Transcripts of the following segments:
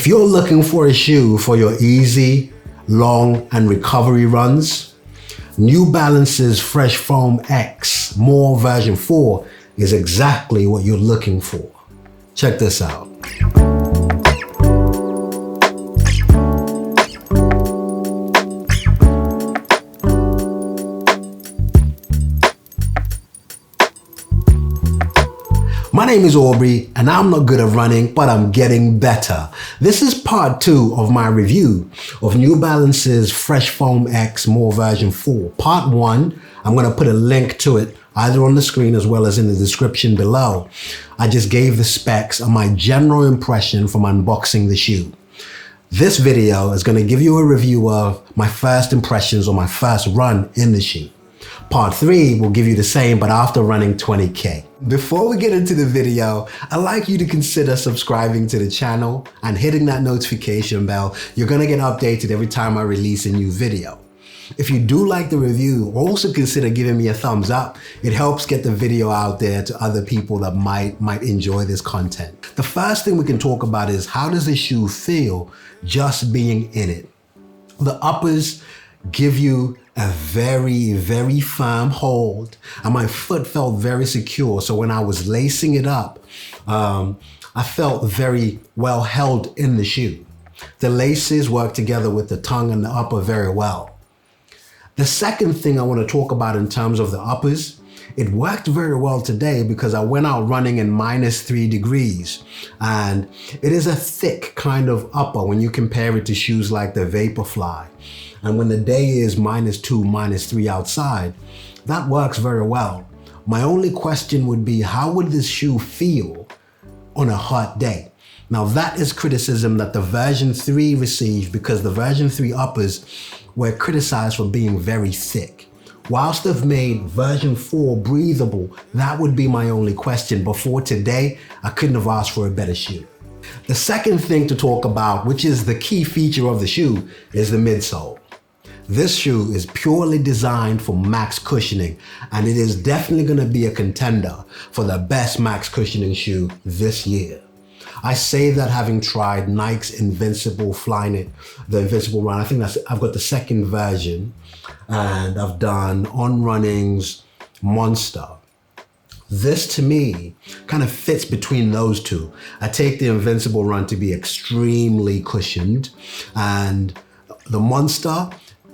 you're looking for a shoe for your easy, long, and recovery runs, New Balance's Fresh Foam X More version 4 is exactly what you're looking for. Check this out. My name is Aubrey, and I'm not good at running, but I'm getting better. This is part 2 of my review of New Balance's Fresh Foam X More version 4. Part 1, I'm going to put a link to it either on the screen as well as in the description below. I just gave the specs and my general impression from unboxing the shoe. This video is going to give you a review of my first impressions on my first run in the shoe. Part 3 will give you the same, but after running 20K. Before we get into the video, I'd like you to consider subscribing to the channel and hitting that notification bell. You're gonna get updated every time I release a new video. If you do like the review, also consider giving me a thumbs up. It helps get the video out there to other people that might enjoy this content. The first thing we can talk about is how does the shoe feel just being in it? The uppers give you a very, very firm hold, and my foot felt very secure. So when I was lacing it up, I felt very well held in the shoe. The laces work together with the tongue and the upper very well. The second thing I want to talk about in terms of the uppers, it worked very well today because I went out running in -3 degrees, and it is a thick kind of upper when you compare it to shoes like the Vaporfly. And when the day is -2, -3 outside, that works very well. My only question would be, how would this shoe feel on a hot day? Now that is criticism that the version 3 received because the version 3 uppers were criticized for being very thick. Whilst they've made version 4 breathable, that would be my only question. Before today, I couldn't have asked for a better shoe. The second thing to talk about, which is the key feature of the shoe, is the midsole. This shoe is purely designed for max cushioning, and it is definitely going to be a contender for the best max cushioning shoe this year. I say that having tried Nike's Invincible Flyknit, the Invincible Run. I think I've got the second version, and I've done On Running's Monster. This to me kind of fits between those two. I take the Invincible Run to be extremely cushioned, and the Monster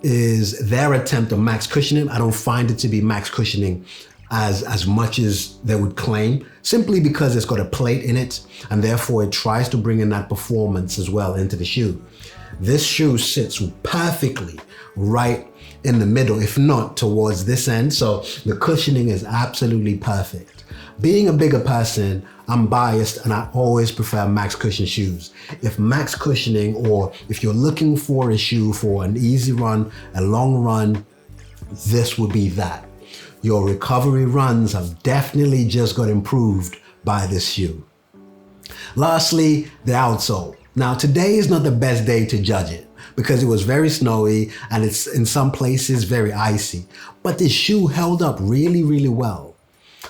is their attempt at max cushioning. I don't find it to be max cushioning as much as they would claim, simply because it's got a plate in it, and therefore it tries to bring in that performance as well into the shoe. This shoe sits perfectly right in the middle, if not towards this end, so the cushioning is absolutely perfect. Being a bigger person, I'm biased and I always prefer max cushion shoes. If max cushioning, or if you're looking for a shoe for an easy run, a long run, this would be that. Your recovery runs have definitely just got improved by this shoe. Lastly, the outsole. Now today is not the best day to judge it because it was very snowy and it's in some places very icy, but this shoe held up really, really well.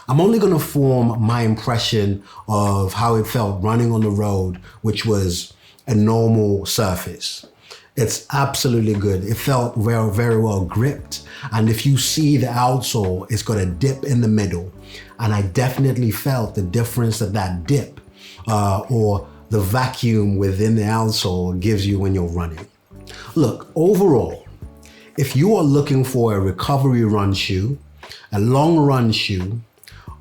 I'm only going to form my impression of how it felt running on the road, which was a normal surface. It's absolutely good. It felt very, very well gripped. And if you see the outsole, it's got a dip in the middle. And I definitely felt the difference that dip or the vacuum within the outsole gives you when you're running. Look, overall, if you are looking for a recovery run shoe, a long run shoe,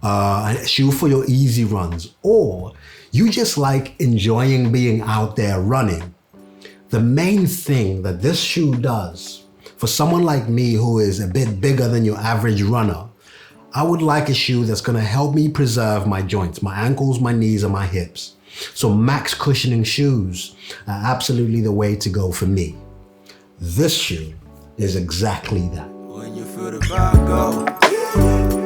a shoe for your easy runs, or you just like enjoying being out there running, the main thing that this shoe does for someone like me who is a bit bigger than your average runner, I would like a shoe that's going to help me preserve my joints, my ankles, my knees, and my hips. So max cushioning shoes are absolutely the way to go for me. This shoe is exactly that. When you feel the vibe go.